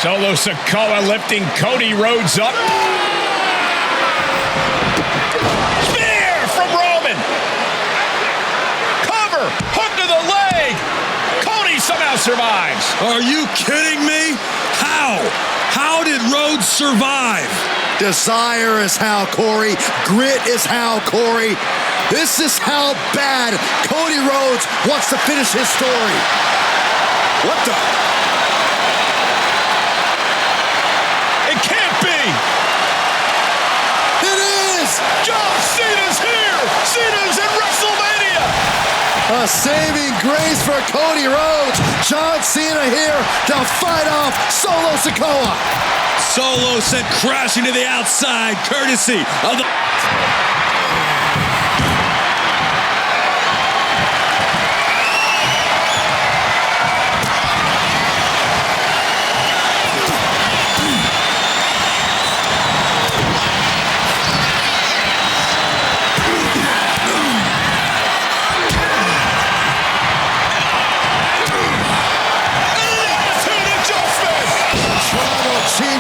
Solo Sikoa lifting Cody Rhodes up. Spear from Roman. Cover. Hook to the leg. Cody somehow survives. Are you kidding me? How? How did Rhodes survive? Desire is how, Corey. Grit is how, Corey. This is how bad Cody Rhodes wants to finish his story. What the? It can't be. It is. John Cena's here. Cena's in WrestleMania. A saving grace for Cody Rhodes. John Cena here to fight off Solo Sikoa. Solo sent crashing to the outside, courtesy of the...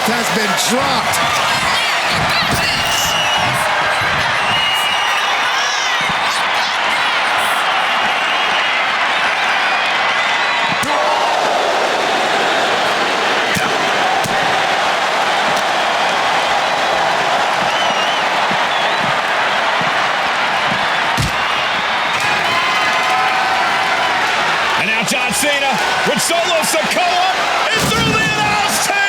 Has been dropped. And now John Cena with Solo Sikoa is through the announce table.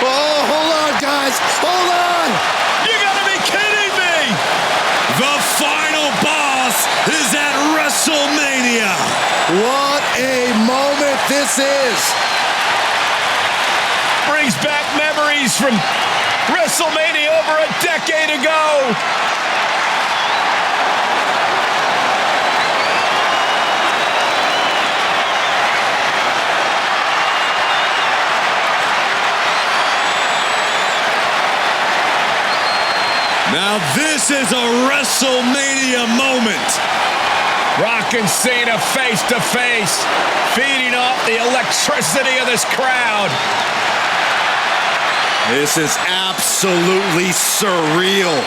Oh, hold on, guys. Hold on. You gotta be kidding me. The final boss is at WrestleMania. What a moment this is. Brings back memories from WrestleMania over a decade ago. Now this is a WrestleMania moment. Rock and Cena face to face, feeding off the electricity of this crowd. This is absolutely surreal.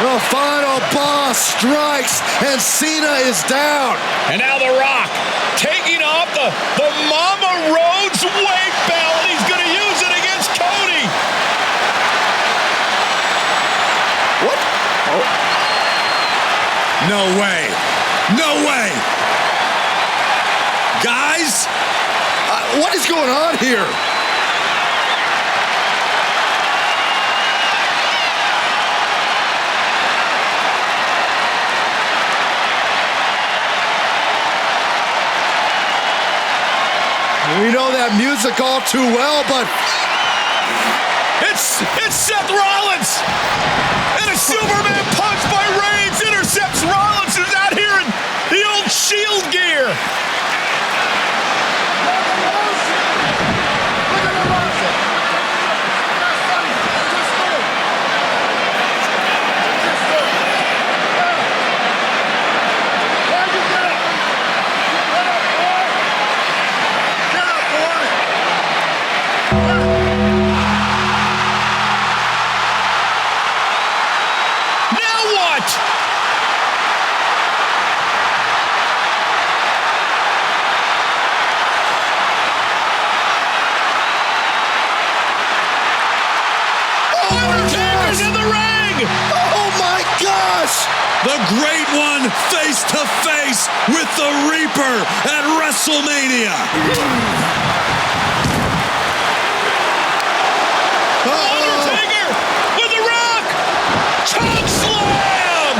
The final boss strikes, and Cena is down. And now The Rock taking off the Mama Rhodes weight belt. He's going to use it against Cody. What? Oh. No way. No way. Guys? What is going on here? We know that music all too well, but it's Seth Rollins, and a Superman punch by Reigns intercepts Rollins, who's out here in the old Shield gear. The Great One face to face with the Reaper at WrestleMania. Undertaker with The Rock. Choke slam.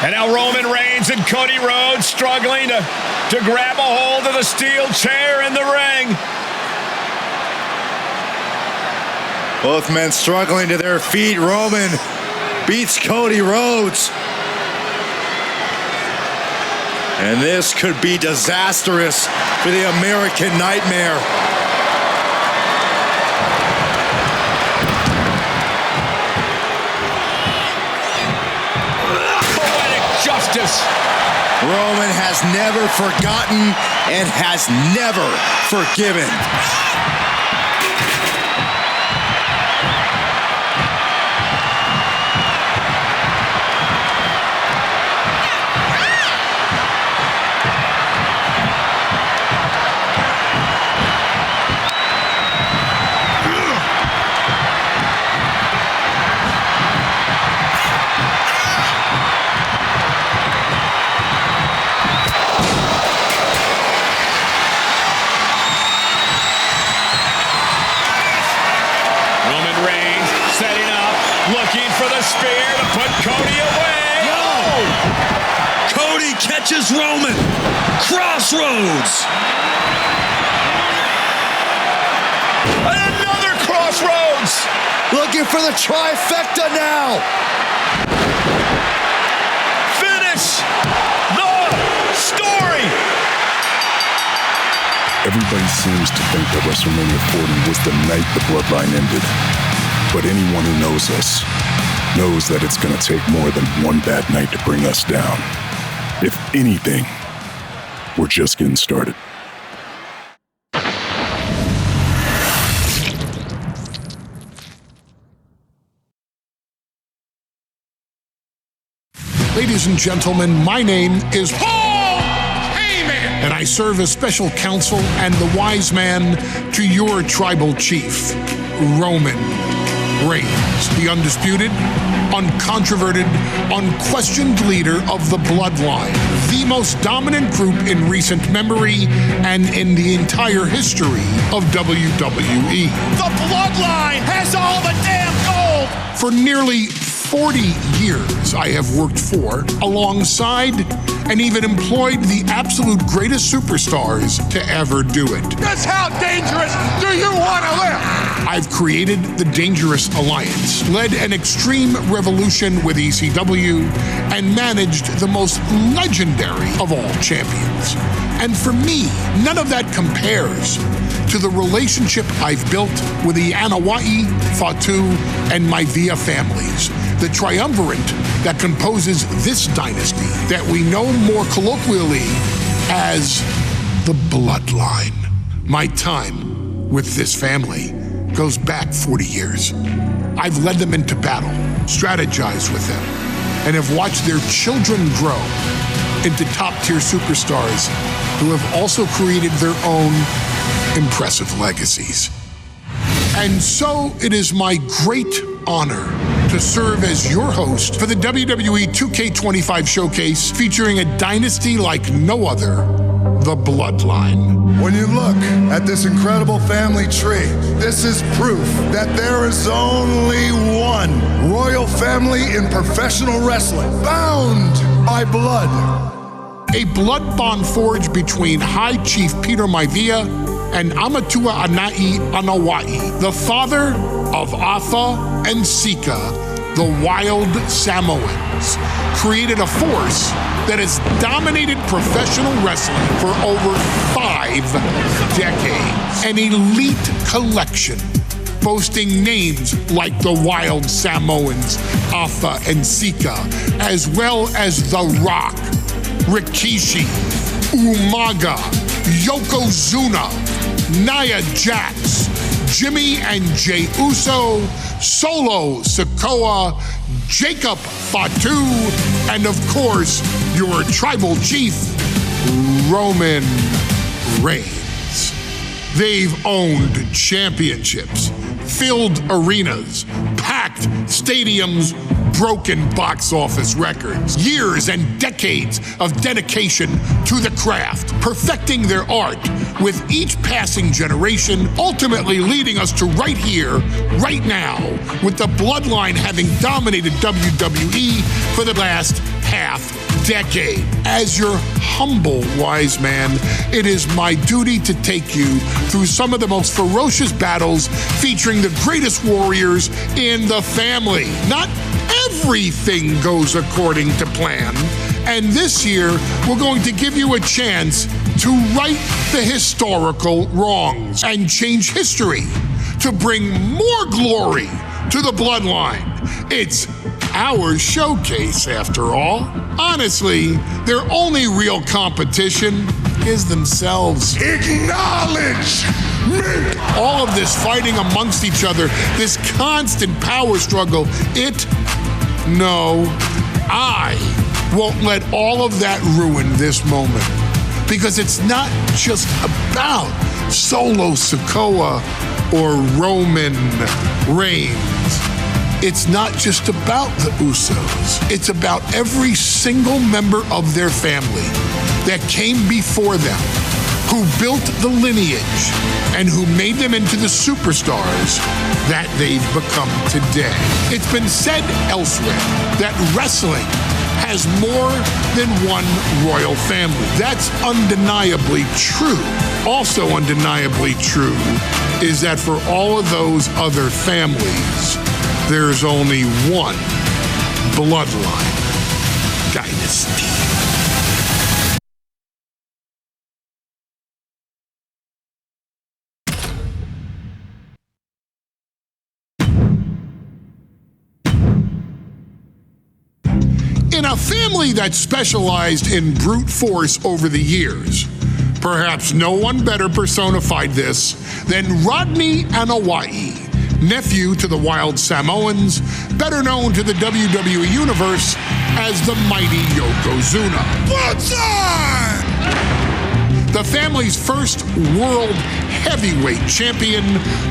And now Roman Reigns and Cody Rhodes struggling to grab a hold of the steel chair in the ring. Both men struggling to their feet. Roman beats Cody Rhodes. And this could be disastrous for the American Nightmare. Poetic justice. Roman has never forgotten and has never forgiven. Looking for the spear to put Cody away. No! Cody catches Roman. Crossroads. Another crossroads. Looking for the trifecta now. Finish the story. Everybody seems to think that WrestleMania 40 was the night the bloodline ended. But anyone who knows us knows that it's going to take more than one bad night to bring us down. If anything, we're just getting started. Ladies and gentlemen, my name is Paul Heyman, and I serve as special counsel and the wise man to your tribal chief, Roman Reigns, the undisputed, uncontroverted, unquestioned leader of the Bloodline, the most dominant group in recent memory and in the entire history of WWE. The Bloodline has all the damn gold! For nearly 40 years, I have worked for, alongside, and even employed the absolute greatest superstars to ever do it. Just how dangerous do you want to live? I've created the Dangerous Alliance, led an extreme revolution with ECW, and managed the most legendary of all champions. And for me, none of that compares to the relationship I've built with the Anoa'i, Fatu, and Maivia families, the triumvirate that composes this dynasty that we know more colloquially as the Bloodline. My time with this family goes back 40 years. I've led them into battle, strategized with them, and have watched their children grow into top-tier superstars who have also created their own impressive legacies. And so it is my great honor to serve as your host for the WWE 2K25 showcase featuring a dynasty like no other, the Bloodline. When you look at this incredible family tree, this is proof that there is only one royal family in professional wrestling, bound by blood. A blood bond forged between High Chief Peter Maivia and Amatua Anai Anoa'i, the father of Afa and Sika, the wild Samoans, created a force that has dominated professional wrestling for over 5 decades. An elite collection boasting names like the wild Samoans, Afa and Sika, as well as The Rock, Rikishi, Umaga, Yokozuna, Nia Jax, Jimmy and Jey Uso, Solo Sikoa, Jacob Fatu, and of course, your tribal chief, Roman Reigns. They've owned championships, filled arenas, packed stadiums, broken box office records, years and decades of dedication to the craft, perfecting their art with each passing generation, ultimately leading us to right here, right now, with the Bloodline having dominated WWE for the last half-decade. As your humble wise man, it is my duty to take you through some of the most ferocious battles featuring the greatest warriors in the family. Not everything goes according to plan. And this year, we're going to give you a chance to right the historical wrongs and change history to bring more glory to the bloodline. It's our showcase, after all. Honestly, their only real competition is themselves. Acknowledge me! All of this fighting amongst each other, this constant power struggle, I won't let all of that ruin this moment. Because it's not just about Solo Sikoa or Roman Reigns. It's not just about the Usos. It's about every single member of their family that came before them, who built the lineage and who made them into the superstars that they've become today. It's been said elsewhere that wrestling has more than one royal family. That's undeniably true. Also undeniably true is that for all of those other families, there's only one bloodline dynasty. In a family that specialized in brute force over the years, perhaps no one better personified this than Rodney Anoa'i, nephew to the Wild Samoans, better known to the WWE Universe as the mighty Yokozuna. The family's first world heavyweight champion,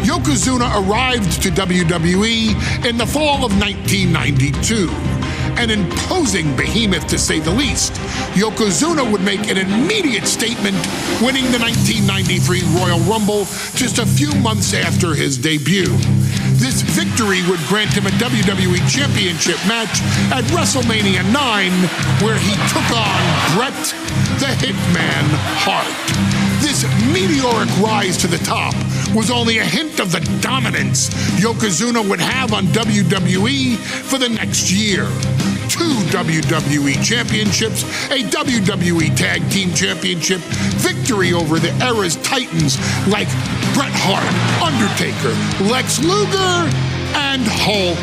Yokozuna arrived to WWE in the fall of 1992. An imposing behemoth, to say the least, Yokozuna would make an immediate statement, winning the 1993 Royal Rumble just a few months after his debut. This victory would grant him a WWE Championship match at WrestleMania 9, where he took on Bret the Hitman Hart. This meteoric rise to the top was only a hint of the dominance Yokozuna would have on WWE for the next year. 2 WWE championships, a WWE Tag Team Championship, victory over the era's titans like Bret Hart, Undertaker, Lex Luger, and Hulk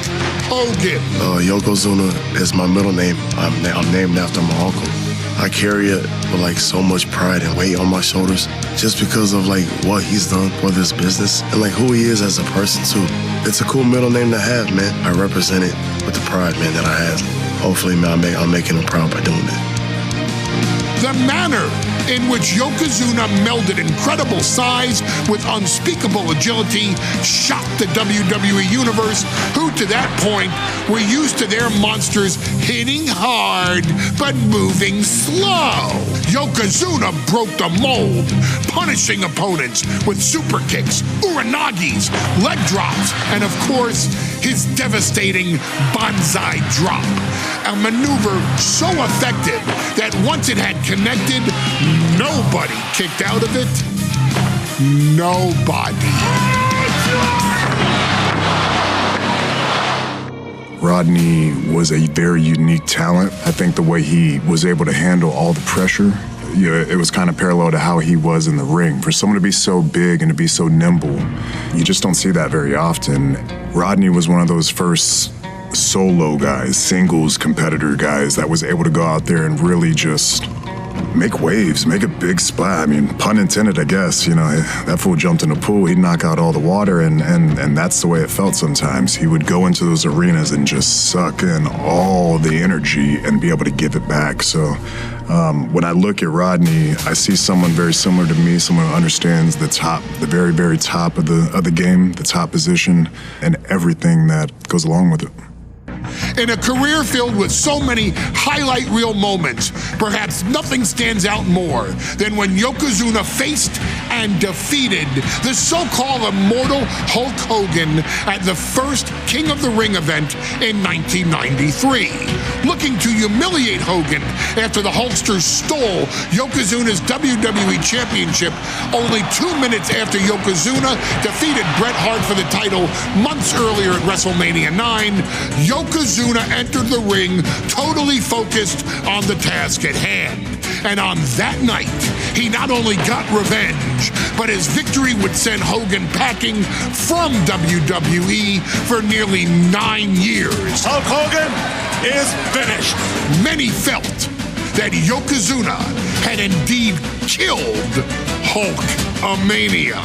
Hogan. Yokozuna is my middle name. I'm named after my uncle. I carry it with so much pride and weight on my shoulders just because of what he's done for this business and who he is as a person too. It's a cool middle name to have, man. I represent it with the pride, man, that I have. Hopefully, man, I'm making him proud by doing that. The manner in which Yokozuna melded incredible size with unspeakable agility shocked the WWE Universe, who to that point were used to their monsters hitting hard but moving slow. Yokozuna broke the mold, punishing opponents with super kicks, uranagis, leg drops, and of course, his devastating Banzai drop. A maneuver so effective that once it had connected, nobody kicked out of it. Nobody. Rodney was a very unique talent. I think the way he was able to handle all the pressure, it was kind of parallel to how he was in the ring. For someone to be so big and to be so nimble, you just don't see that very often. Rodney was one of those first solo guys, singles competitor guys that was able to go out there and really just make waves, make a big splash. I mean, pun intended, I guess. That fool jumped in the pool, he'd knock out all the water, and that's the way it felt sometimes. He would go into those arenas and just suck in all the energy and be able to give it back. So when I look at Rodney, I see someone very similar to me, someone who understands the very, very top of the game, the top position, and everything that goes along with it. In a career filled with so many highlight reel moments, perhaps nothing stands out more than when Yokozuna faced and defeated the so-called immortal Hulk Hogan at the first King of the Ring event in 1993. looking to humiliate Hogan after the Hulkster stole Yokozuna's WWE Championship only 2 minutes after Yokozuna defeated Bret Hart for the title months earlier at WrestleMania 9. Yokozuna entered the ring totally focused on the task at hand. And on that night, he not only got revenge, but his victory would send Hogan packing from WWE for nearly 9 years. Hulk Hogan is finished. Many felt that Yokozuna had indeed killed Hulkamania.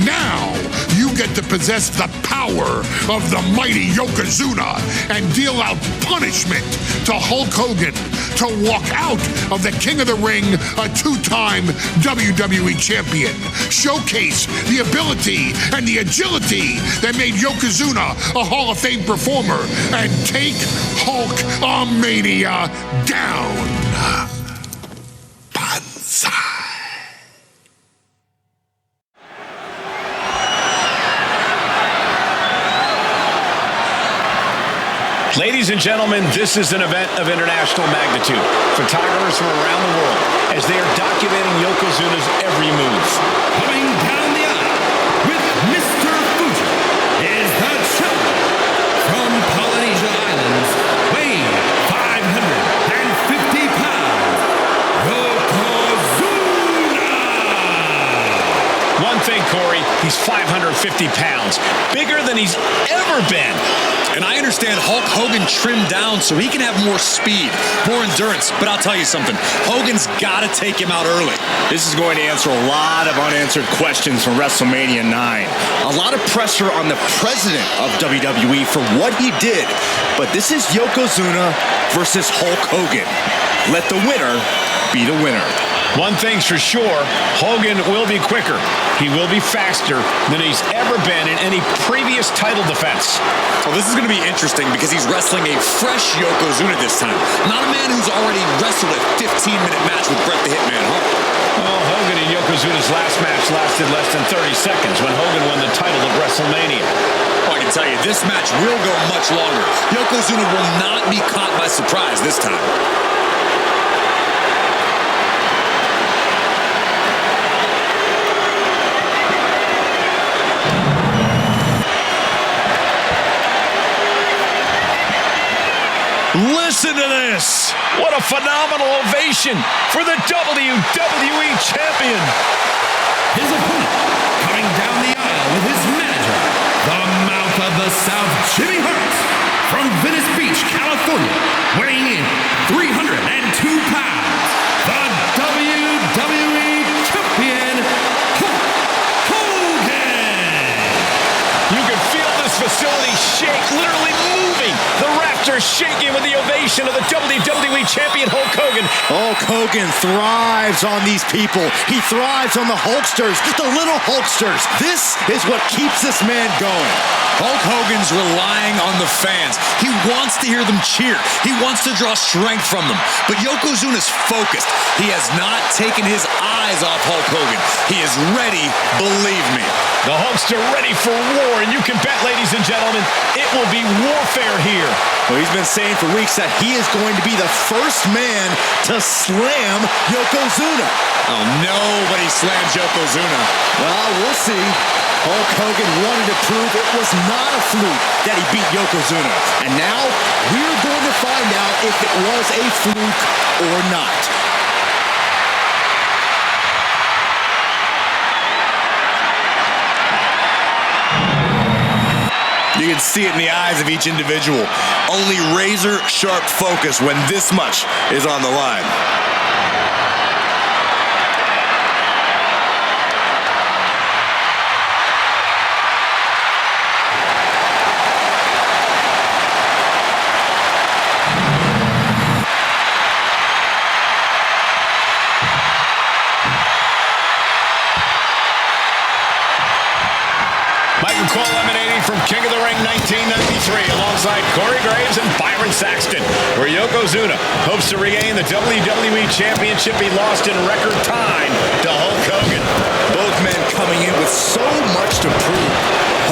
Now you get to possess the power of the mighty Yokozuna and deal out punishment to Hulk Hogan to walk out of the King of the Ring, a 2-time WWE champion. Showcase the ability and the agility that made Yokozuna a Hall of Fame performer and take Hulkamania down. Banzai. Ladies and gentlemen, this is an event of international magnitude. Photographers from around the world as they are documenting Yokozuna's every move. Coming down the aisle with Mr. Fuji is the champion from Polynesia Islands, weighing 550 pounds, Yokozuna! One thing, Corey, he's 550 pounds, bigger than he's ever been. And I understand Hulk Hogan trimmed down so he can have more speed, more endurance. But I'll tell you something, Hogan's got to take him out early. This is going to answer a lot of unanswered questions from WrestleMania 9. A lot of pressure on the president of WWE for what he did. But this is Yokozuna versus Hulk Hogan. Let the winner be the winner. One thing's for sure, Hogan will be quicker. He will be faster than he's ever been in any previous title defense. Well, this is going to be interesting because he's wrestling a fresh Yokozuna this time. Not a man who's already wrestled a 15-minute match with Bret the Hitman Hart. Well, Hogan and Yokozuna's last match lasted less than 30 seconds when Hogan won the title at WrestleMania. Oh, I can tell you, this match will go much longer. Yokozuna will not be caught by surprise this time. Listen to this! What a phenomenal ovation for the WWE Champion! His opponent, coming down the aisle with his manager, the Mouth of the South, Jimmy Hart, from Venice Beach, California, weighing in 302 pounds, the WWE Champion, Hulk Hogan! You can feel this facility shake, literally moving. The rafters shaking with the ovation of the WWE Champion Hulk Hogan. Hulk Hogan thrives on these people. He thrives on the Hulksters, the little Hulksters. This is what keeps this man going. Hulk Hogan's relying on the fans. He wants to hear them cheer. He wants to draw strength from them. But Yokozuna's focused. He has not taken his eyes off Hulk Hogan. He is ready, believe me. The Hulkster ready for war, and you can bet, ladies and gentlemen, it will be warfare here. Well, he's been saying for weeks that he is going to be the first man to slam Yokozuna. Oh, nobody slams Yokozuna. Well, we'll see. Hulk Hogan wanted to prove it was not a fluke that he beat Yokozuna. And now we're going to find out if it was a fluke or not. You can see it in the eyes of each individual. Only razor-sharp focus when this much is on the line. Michael Cole emanating from King of the Ring 1993 alongside Corey Graves and Byron Saxton, where Yokozuna hopes to regain the WWE Championship he lost in record time to Hulk Hogan. Both men coming in with so much to prove.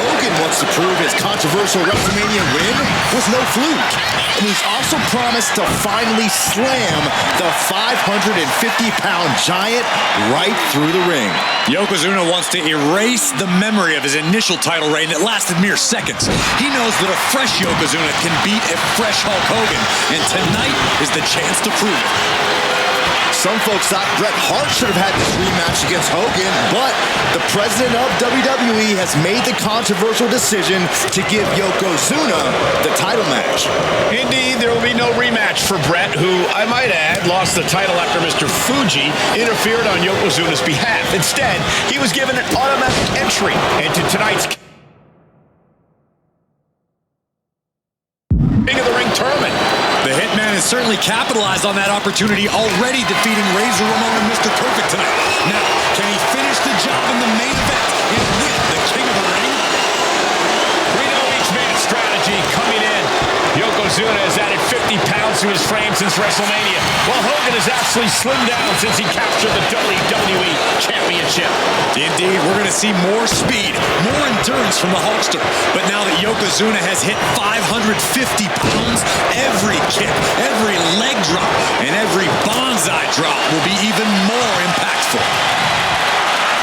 Hogan Hogan wants to prove his controversial WrestleMania win was no fluke. And he's also promised to finally slam the 550-pound giant right through the ring. Yokozuna wants to erase the memory of his initial title reign that lasted mere seconds. He knows that a fresh Yokozuna can beat a fresh Hulk Hogan, and tonight is the chance to prove it. Some folks thought Bret Hart should have had this rematch against Hogan, but the president of WWE has made the controversial decision to give Yokozuna the title match. Indeed, there will be no rematch for Bret, who, I might add, lost the title after Mr. Fuji interfered on Yokozuna's behalf. Instead, he was given an automatic entry into tonight's King of the Ring tournament. The Hitman has certainly capitalized on that opportunity, already defeating Razor Ramon and Mr. Perfect tonight. Now, can he finish the job in the main event and win the King of the Ring? We know each man's strategy coming in. Yokozuna has added 50 pounds to his frame since WrestleMania, while Hogan has actually slimmed down since he captured the WWE Championship. Indeed, we're going to see more speed, more endurance from the Hulkster. But now that Yokozuna has hit 550 pounds, every kick, every leg drop, and every bonsai drop will be even more impactful.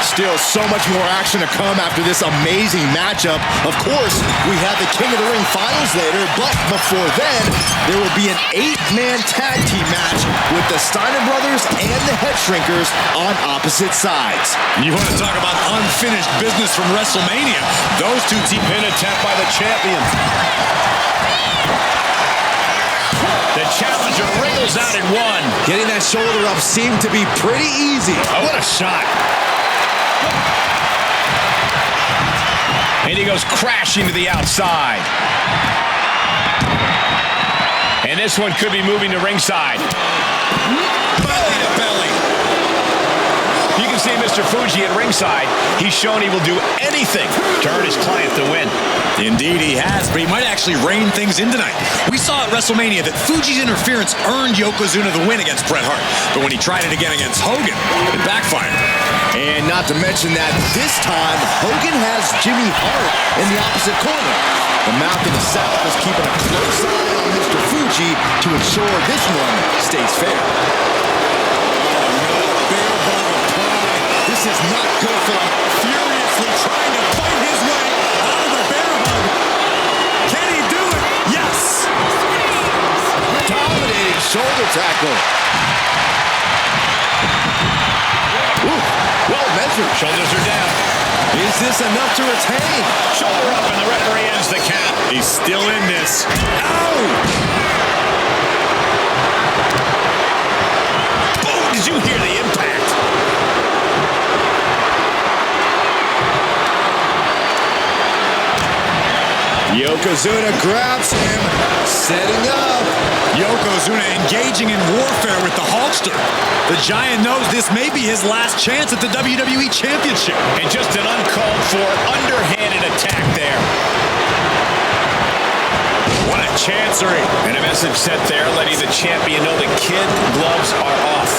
Still so much more action to come after this amazing matchup. Of course, we have the King of the Ring finals later, but before then, there will be an 8-man tag team match with the Steiner brothers and the Head Shrinkers on opposite sides. You want to talk about unfinished business from WrestleMania? Those two teams Pin attempt by the champion. The challenger wriggles out in one. Getting that shoulder up seemed to be pretty easy. Oh, what a shot. And he goes crashing to the outside. And this one could be moving to ringside. belly to belly. You can see Mr. Fuji at ringside. He's shown he will do anything to hurt his client to win. Indeed he has, but he might actually rein things in tonight. We saw at WrestleMania that Fuji's interference earned Yokozuna the win against Bret Hart. But when he tried it again against Hogan, it backfired. And not to mention that this time, Hogan has Jimmy Hart in the opposite corner. The Mouth of the South is keeping a close eye on Mr. Fuji to ensure this one stays fair. This is not good for him. Furiously trying to fight his way out of the bear hug. Can he do it? Yes! Dominating shoulder tackle. Ooh, well measured. Shoulders are down. Is this enough to retain? Shoulder up, and the referee ends the count. He's still in this. Ow! Boom! Did you hear the impact? Yokozuna grabs him, setting up. Yokozuna engaging in warfare with the Hulkster. The Giant knows this may be his last chance at the WWE Championship. And just an uncalled for, underhanded attack there. What a chancery. And a message sent there letting the champion know the kid gloves are off.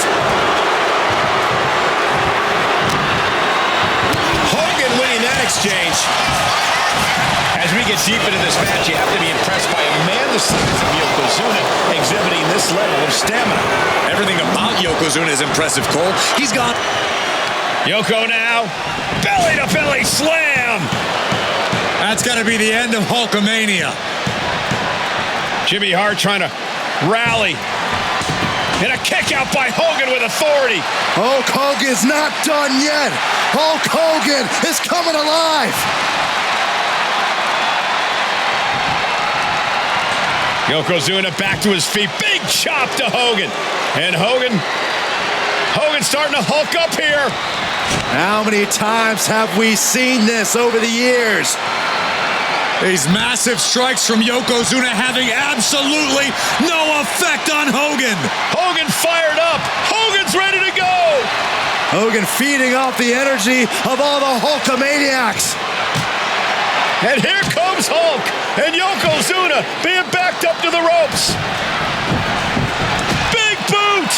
Hogan winning that exchange. As we get deep into this match, you have to be impressed by a man the size of Yokozuna exhibiting this level of stamina. Everything about Yokozuna is impressive, Cole. He's got... Yoko now. Belly-to-belly slam. That's got to be the end of Hulkamania. Jimmy Hart trying to rally. And a kick out by Hogan with authority. Hulk Hogan's not done yet. Hulk Hogan is coming alive. Yokozuna back to his feet. Big chop to Hogan. And Hogan's starting to hulk up here. How many times have we seen this over the years? These massive strikes from Yokozuna having absolutely no effect on Hogan. Hogan fired up. Hogan's ready to go. Hogan feeding off the energy of all the Hulkamaniacs. And here comes Hulk. And Yokozuna being backed up to the ropes. Big boot.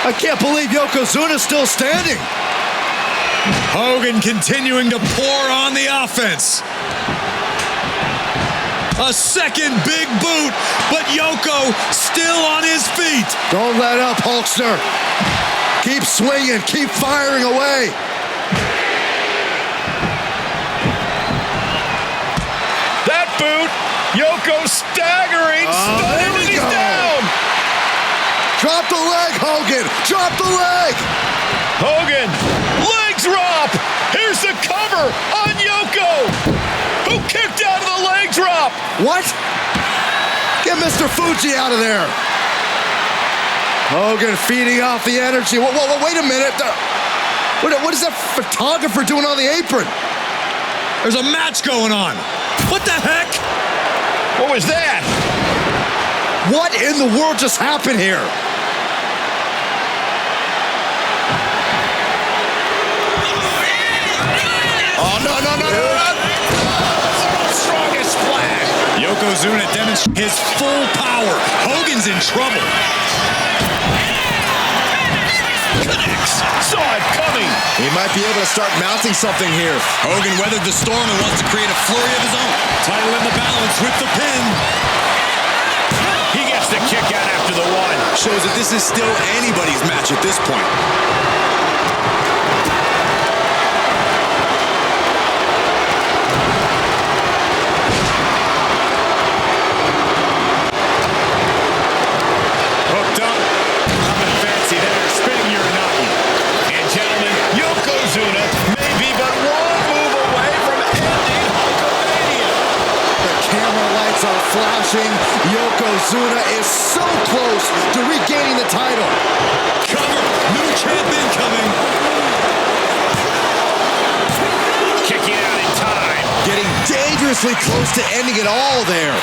I can't believe Yokozuna's still standing. Hogan continuing to pour on the offense. A second big boot, but Yoko still on his feet. Don't let up, Hulkster. Keep swinging, keep firing away. That boot, Yoko staggering, stunning, and he's down. Drop the leg, Hogan. Drop the leg. Hogan, leg drop. Here's the cover on Yoko, who kicked out of the leg drop. What? Get Mr. Fuji out of there. Hogan feeding off the energy. Whoa, wait a minute. What is that photographer doing on the apron? There's a match going on. What the heck? What was that? What in the world just happened here? Oh, no. Strongest splash. Yokozuna demonstrates his full power. Hogan's in trouble. Connects. Saw it coming. He might be able to start mounting something here. Hogan weathered the storm and wants to create a flurry of his own. Title in the balance with the pin. He gets the kick out after the one. Shows that this is still anybody's match at this point. Hooked up. Nothing fancy there. Spinning Uranagi. And gentlemen, Yokozuna may be but one move away from ending Hulkamania. The camera lights are flashing. Yokozuna is so close to regaining the title. Cover. New champion coming. Kicking out in time. Getting dangerously close to ending it all there.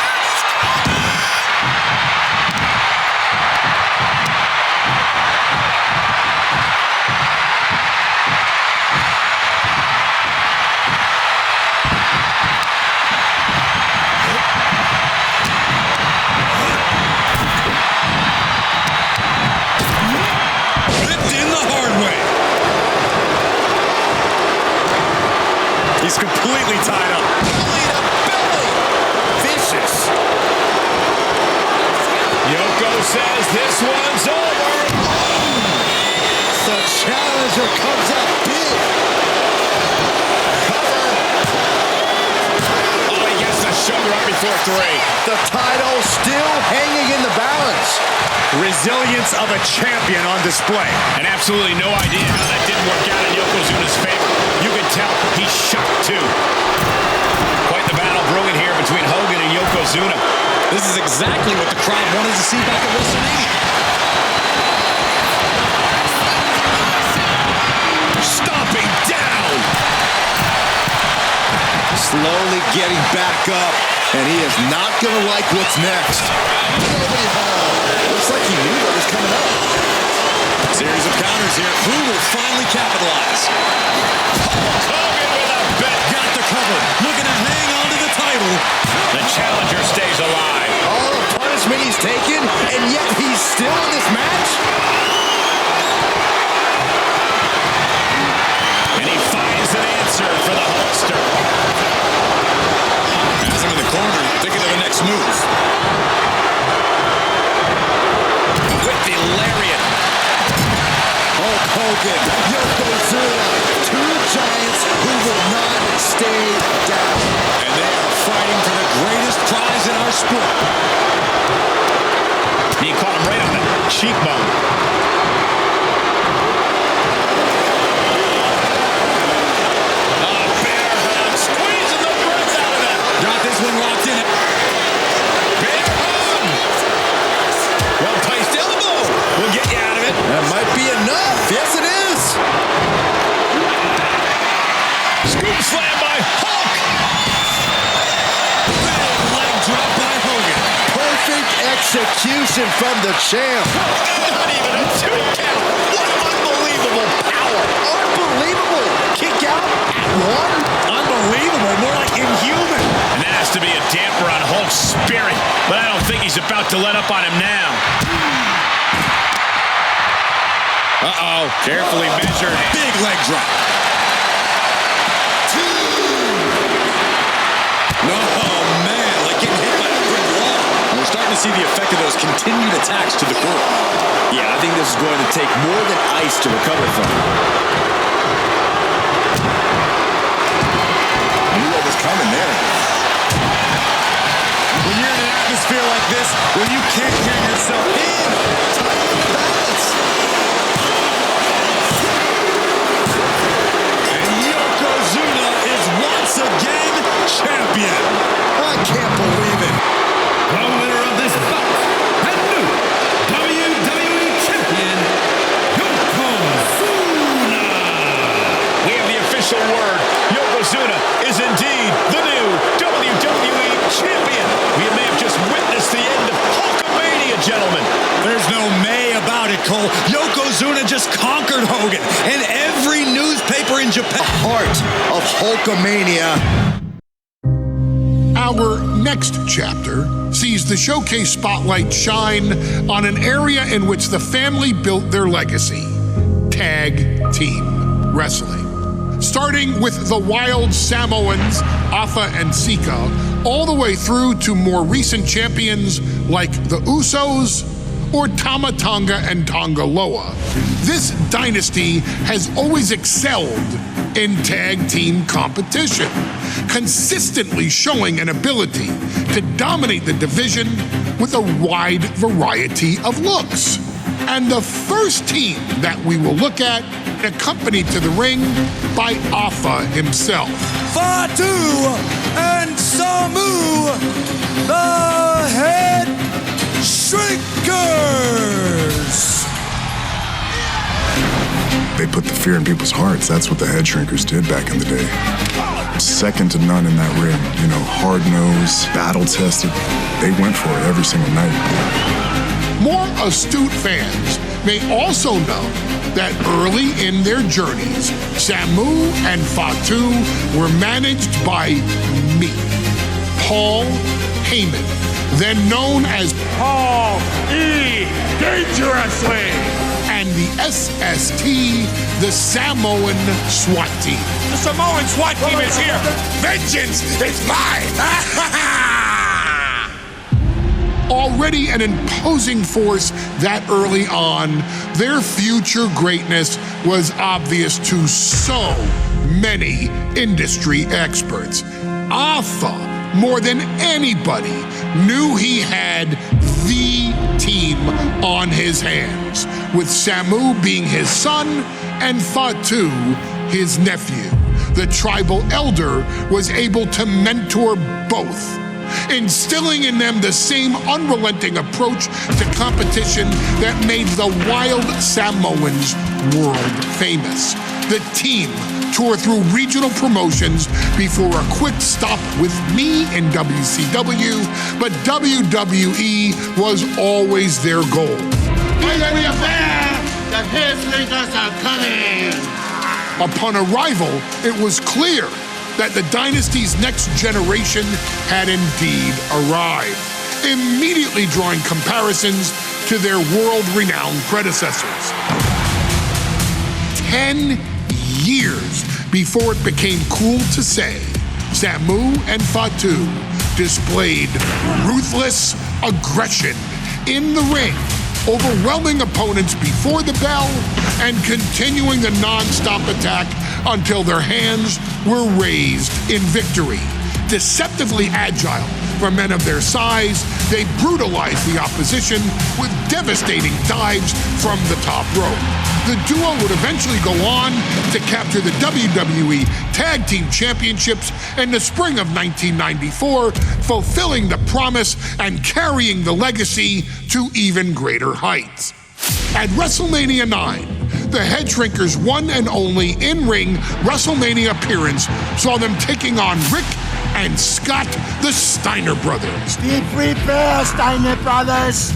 He's completely tied up. Belly to belly. Vicious. Yoko says this one's over. The challenger comes up big. Cover. Oh, he gets the shoulder up before three. The title still hanging in the balance. Resilience of a champion on display. And absolutely no idea how that didn't work out in Yokozuna's favor. You can tell he's shocked too. Quite the battle brewing here between Hogan and Yokozuna. This is exactly what the crowd wanted to see back at WrestleMania. Stomping down. Slowly getting back up, and he is not going to like what's next. Nobody home. Looks like he knew what was coming up. Series of counters here. Who will finally capitalize? Hogan with a bet. Got the cover. Looking to hang on to the title. The challenger stays alive. All the punishment he's taken, and yet he's still in this match? And he finds an answer for the Hulkster. Has him in the corner, thinking of the next move. With the lariat. Hulk Hogan, Yokozuna, two giants who will not stay down. And they are fighting for the greatest prize in our sport. He caught him right on the cheekbone. Bear hug, squeezing the breath out of him. Got this one locked in. Bear hug. Well-placed elbow. We'll get you out of it. That might be enough. Yes, it is. Scoop slam by Hulk. Big leg drop by Hogan. Perfect execution from the champ. Not even a 2 count. What unbelievable power. Unbelievable. Kick out at one. Unbelievable. More like inhuman. And that has to be a damper on Hulk's spirit. But I don't think he's about to let up on him now. Uh-oh. Carefully measured. Big leg drop. No, man, like getting hit by a brick wall. And we're starting to see the effect of those continued attacks to the core. Yeah, I think this is going to take more than ice to recover from. I knew what was coming there. When you're in an atmosphere like this, where you can't hear yourself in, time to balance. And Yokozuna is once again champion. I can't believe it. The winner of this bout and new WWE Champion, Yokozuna. We have the official word. Yokozuna is indeed the new WWE Champion. We may have just witnessed the end of Hulkamania, gentlemen. There's no may about it, Cole. Yokozuna just conquered Hogan in every newspaper in Japan. The heart of Hulkamania. Our next chapter sees the showcase spotlight shine on an area in which the family built their legacy: tag team wrestling. Starting with the Wild Samoans, Afa and Sika, all the way through to more recent champions like the Usos or Tama Tonga and Tonga Loa. This dynasty has always excelled in tag team competition, consistently showing an ability to dominate the division with a wide variety of looks. And the first team that we will look at, accompanied to the ring by Afa himself. Fatu and Samu, the Head Shrinkers. They put the fear in people's hearts. That's what the head shrinkers did back in the day. Second to none in that ring. You know, hard-nosed, battle-tested. They went for it every single night. More astute fans may also know that early in their journeys, Samu and Fatu were managed by me, Paul Heyman, then known as Paul E. Dangerously, and the SST, the Samoan SWAT team. The Samoan SWAT team is here. Vengeance is mine. Already an imposing force that early on, their future greatness was obvious to so many industry experts. Afa, more than anybody, knew he had the team on his hands, with Samu being his son and Fatu his nephew. The tribal elder was able to mentor both, instilling in them the same unrelenting approach to competition that made the Wild Samoans world famous. The team toured through regional promotions before a quick stop with me in WCW, but WWE was always their goal. The Pacers are coming! Upon arrival, it was clear that the dynasty's next generation had indeed arrived, immediately drawing comparisons to their world-renowned predecessors. 10 years before it became cool to say, Samu and Fatu displayed ruthless aggression in the ring, overwhelming opponents before the bell and continuing the non-stop attack until their hands were raised in victory. Deceptively agile for men of their size, they brutalized the opposition with devastating dives from the top rope. The duo would eventually go on to capture the WWE Tag Team Championships in the spring of 1994, fulfilling the promise and carrying the legacy to even greater heights. At WrestleMania 9, the Head Shrinkers' one and only in-ring WrestleMania appearance saw them taking on Rick and Scott, the Steiner brothers. Be prepared, Steiner brothers.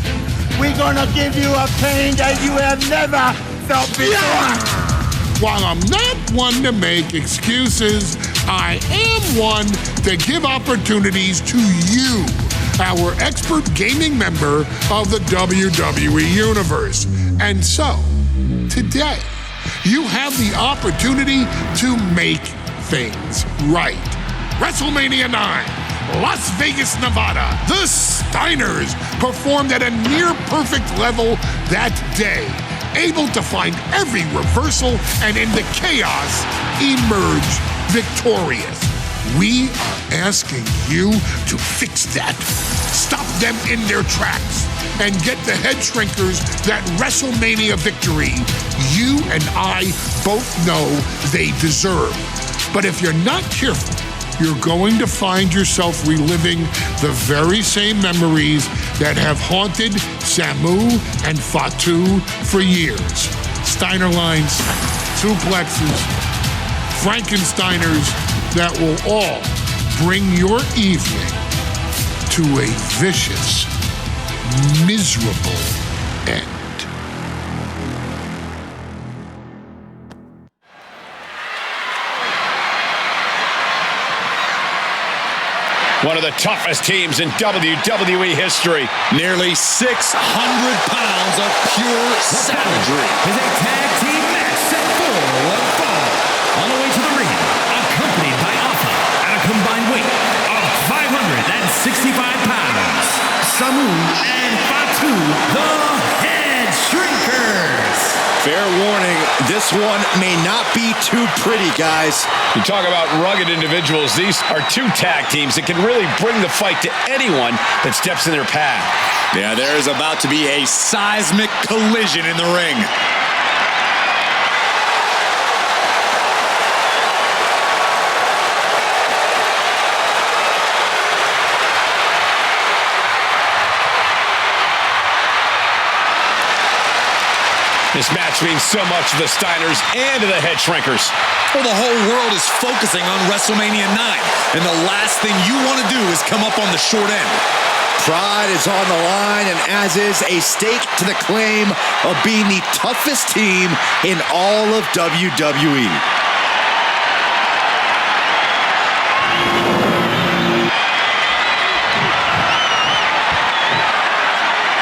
We're gonna give you a pain that you have never felt before. While I'm not one to make excuses, I am one to give opportunities to you, our expert gaming member of the WWE Universe. And so, today, you have the opportunity to make things right. WrestleMania 9, Las Vegas, Nevada, the Steiners performed at a near-perfect level that day, able to find every reversal and in the chaos emerge victorious. We are asking you to fix that. Stop them in their tracks and get the Head Shrinkers that WrestleMania victory you and I both know they deserve. But if you're not careful, you're going to find yourself reliving the very same memories that have haunted Samu and Fatu for years. Steiner lines, suplexes, Frankensteiners that will all bring your evening to a vicious, miserable end. One of the toughest teams in WWE history. Nearly 600 pounds of pure savagery. Is a tag team match set for one fall. On the way to the ring, accompanied by Alpha at a combined weight of 565 pounds. Samu and Fatu, the Head Shrinkers. Fair warning, this one may not be too pretty, guys. You talk about rugged individuals. These are two tag teams that can really bring the fight to anyone that steps in their path. Yeah, there is about to be a seismic collision in the ring. This match means so much to the Steiners and to the Head Shrinkers. Well, the whole world is focusing on WrestleMania 9, and the last thing you want to do is come up on the short end. Pride is on the line, and as is a stake to the claim of being the toughest team in all of WWE.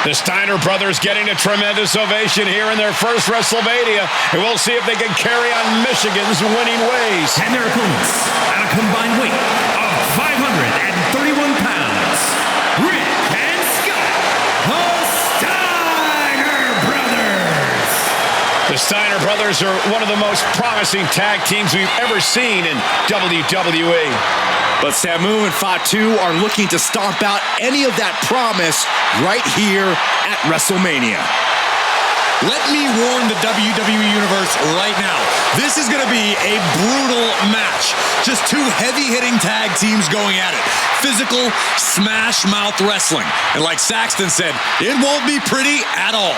The Steiner brothers getting a tremendous ovation here in their first WrestleMania, and we'll see if they can carry on Michigan's winning ways. And their opponents at a combined weight of 531 pounds, Rick and Scott, the Steiner brothers. The Steiner brothers are one of the most promising tag teams we've ever seen in WWE. But Samu and Fatu are looking to stomp out any of that promise right here at WrestleMania. Let me warn the WWE Universe right now. This is going to be a brutal match. Just two heavy-hitting tag teams going at it. Physical, smash-mouth wrestling. And like Saxton said, it won't be pretty at all.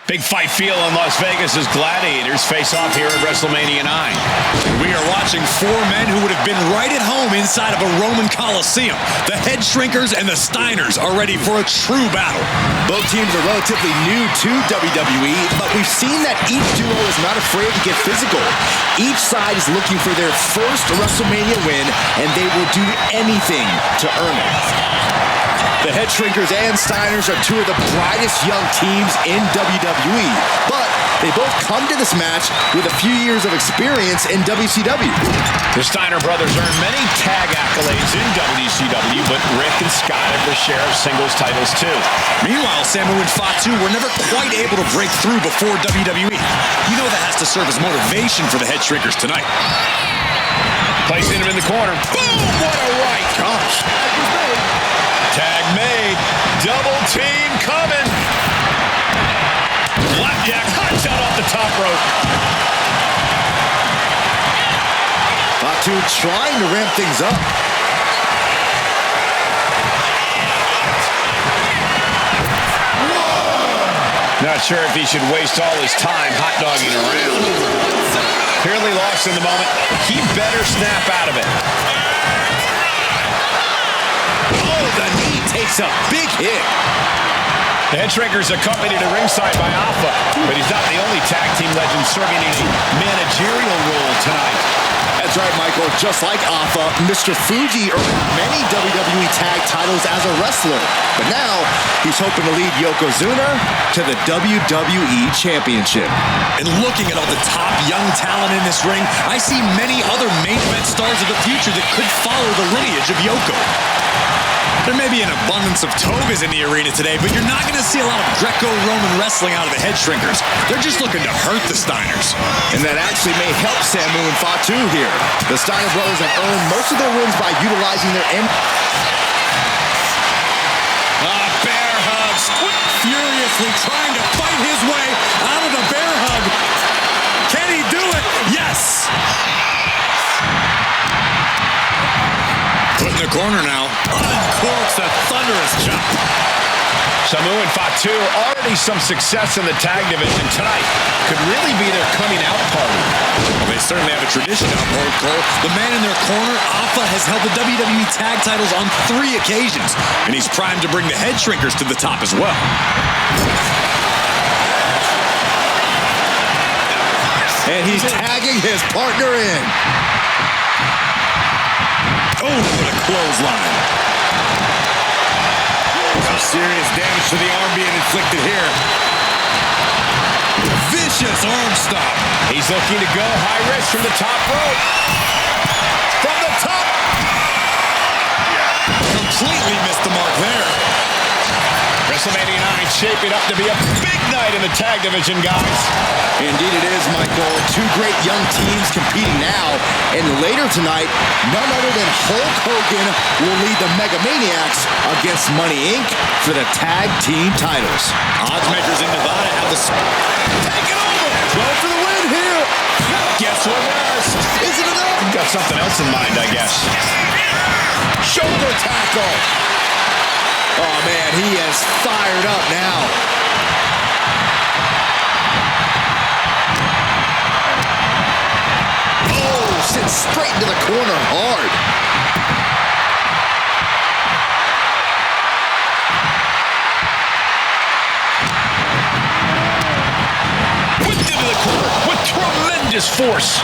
Big fight feel in Las Vegas as gladiators face off here at WrestleMania 9. We are watching four men who would have been right at home inside of a Roman Coliseum. The Head Shrinkers and the Steiners are ready for a true battle. Both teams are relatively new to WWE, but we've seen that each duo is not afraid to get physical. Each side is looking for their first WrestleMania win, and they will do anything to earn it. The Head Shrinkers and Steiners are two of the brightest young teams in WWE, but they both come to this match with a few years of experience in WCW. The Steiner brothers earned many tag accolades in WCW, but Rick and Scott have their share of singles titles too. Meanwhile, Samu and Fatu were never quite able to break through before WWE. You know that has to serve as motivation for the Head Shrinkers tonight. Placing him in the corner. Boom! What a right! Gosh. Tag made. Double team coming. Blackjack hot shot off the top rope. Fatu trying to ramp things up. Not sure if he should waste all his time hot dogging around. Clearly lost in the moment. He better snap out of it. Oh, the knee takes a big hit. The Head Shrinkers accompanied to ringside by Alpha, but he's not the only tag team legend serving in a managerial role tonight. That's right, Michael. look just like Alpha. Mr. Fuji earned many WWE tag titles as a wrestler, but now he's hoping to lead Yokozuna to the WWE Championship. And looking at all the top young talent in this ring, I see many other main event stars of the future that could follow the lineage of Yoko. There may be an abundance of togas in the arena today, but you're not going to see a lot of Greco-Roman wrestling out of the head shrinkers. They're just looking to hurt the Steiners. And that actually may help Samu and Fatu here. The Steiner brothers have earned most of their wins by utilizing their Bear hug. Furiously trying to fight his way out of the bear hug. Can he do it? Yes! Put in the corner now. Uncorks a thunderous chop. Samu and Fatu, already some success in the tag division tonight. Could really be their coming out party. Well, they certainly have a tradition outboard, Cole. The man in their corner, Alpha, has held the WWE tag titles on 3 occasions, and he's primed to bring the head shrinkers to the top as well. And he's tagging his partner in. Oh, what a clothesline. Some serious damage to the arm being inflicted here. Vicious arm stop. He's looking to go high risk from the top rope. From the top. Completely missed the mark there. WrestleMania 9 shaping up to be a big night in the tag division, guys. Indeed it is, Michael. 2 great young teams competing now. And later tonight, none other than Hulk Hogan will lead the Mega Maniacs against Money Inc. for the tag team titles. Odds makers in Nevada have the... Take it over! Go for the win here! Gets reversed. Is it enough? Got something else in mind, I guess. Shoulder tackle! Oh, man, he is fired up now. Oh, sits straight into the corner hard. Whipped into the corner with tremendous force.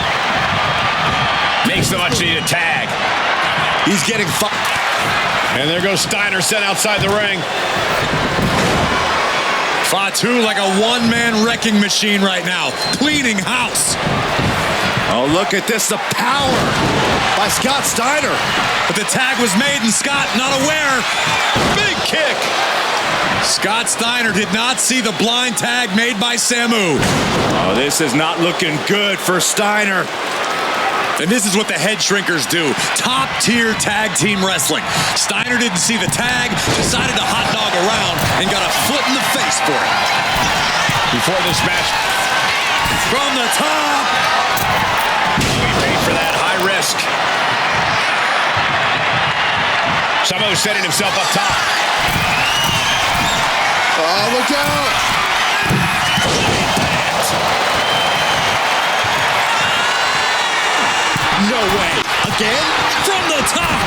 Makes the much needed tag. He's getting And there goes Steiner sent outside the ring. Fatu like a one-man wrecking machine right now. Cleaning house. Oh, look at this. The power by Scott Steiner. But the tag was made and Scott not aware. Big kick. Scott Steiner did not see the blind tag made by Samu. Oh, this is not looking good for Steiner. And this is what the head shrinkers do. Top-tier tag team wrestling. Steiner didn't see the tag, decided to hot dog around, and got a foot in the face for it. Before this match. From the top. We paid for that high risk. Samu setting himself up top. Oh, look out. No way. Again? From the top.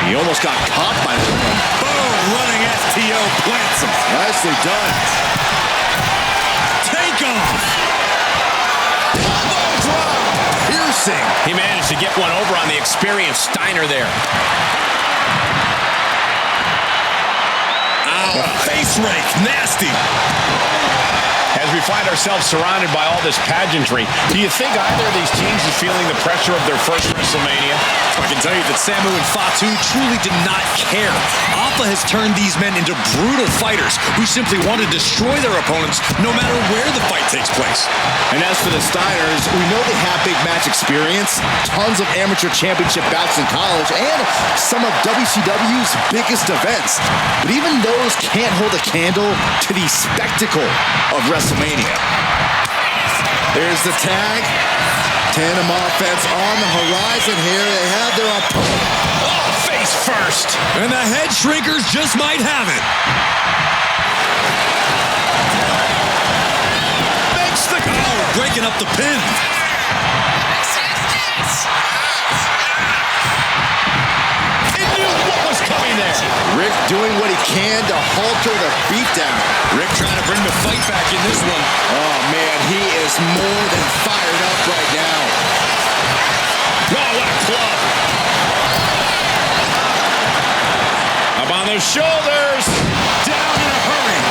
He almost got caught by the one. Boom. Running STO plants him. Nicely done. Take off. Piercing. He managed to get one over on the experienced Steiner there. Ow. Face rake. Nasty. As we find ourselves surrounded by all this pageantry, do you think either of these teams is feeling the pressure of their first WrestleMania? I can tell you that Samu and Fatu truly did not care. Alpha has turned these men into brutal fighters who simply want to destroy their opponents no matter where the fight takes place. And as for the Steiners, we know they have big match experience, tons of amateur championship bouts in college, and some of WCW's biggest events. But even those can't hold a candle to the spectacle of WrestleMania. There's the tag. Tandem offense on the horizon here. They have their opponent. Oh, face first. And the head shrinkers just might have it. Makes the breaking up the pin. He knew what was coming there. Rick doing what he can to halter the beatdown. Rick trying to bring the fight back in this one. Oh, man, he is more than fired up right now. Oh, what a club. Up on those shoulders. Down in a hurry.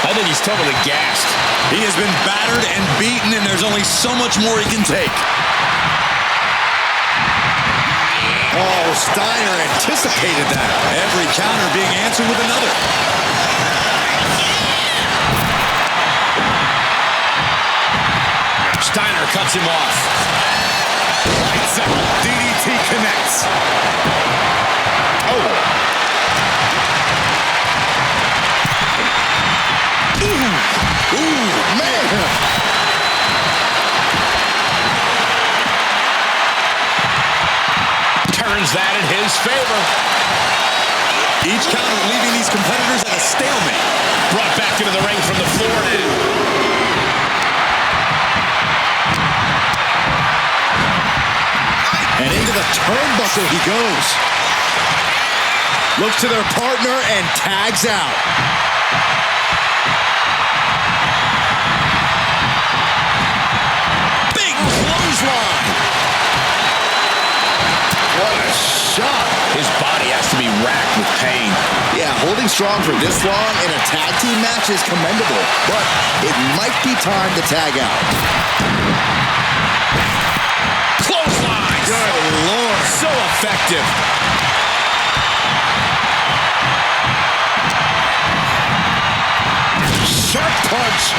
I think he's totally gassed. He has been battered and beaten, and there's only so much more he can take. Oh, Steiner anticipated that. Every counter being answered with another. Steiner cuts him off. Lights out. DDT connects. Oh. Ooh, man. Turns that in his favor. Each counter leaving these competitors at a stalemate. Brought back into the ring from the floor now. And into the turnbuckle he goes. Looks to their partner and tags out. Big clothesline. What a shot. His body has to be racked with pain. Yeah, holding strong for this long in a tag team match is commendable, but it might be time to tag out. Clothesline. Good Lord. So effective. Sharp punch.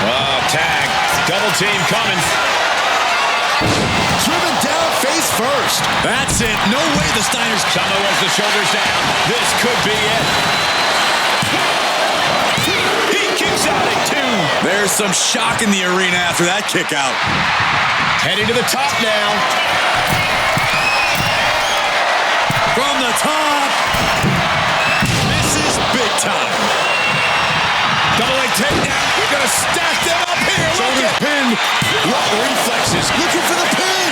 Oh, tag. Double team coming. Driven down face first. That's it. No way the Steiners. Chama was the shoulders down. This could be it. He kicks out at 2. There's some shock in the arena after that kick out. Heading to the top now. From the top. This is big time. Double leg takedown. We're going to stack them up here. Shoulders pinned. What reflexes. Looking for the pin.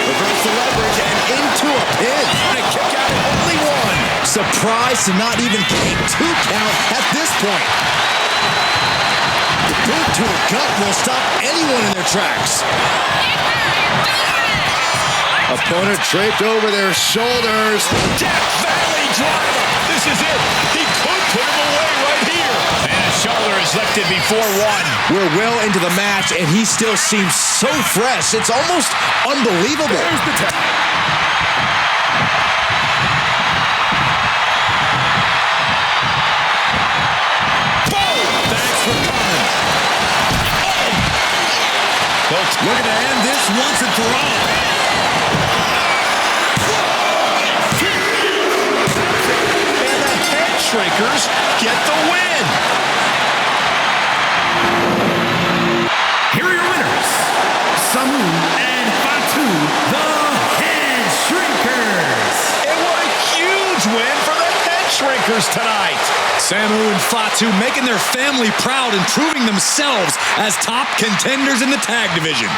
Reverse the leverage and into a pin. And a kick out at only 1. Surprised to not even gain 2 count at this point. The boot to a gut will stop anyone in their tracks. Opponent draped over their shoulders. Death Valley driver. This is it. He could put him away right here. And his shoulder is lifted before 1. We're well into the match, and he still seems so fresh. It's almost unbelievable. There's the tag. Boom! Thanks for coming. Looking to end this once and for all. And the head shrinkers get the win. Here are your winners, Samu and Fatu, the Head Shrinkers. And what a huge win for the head shrinkers tonight. Samu and Fatu making their family proud and proving themselves as top contenders in the tag division.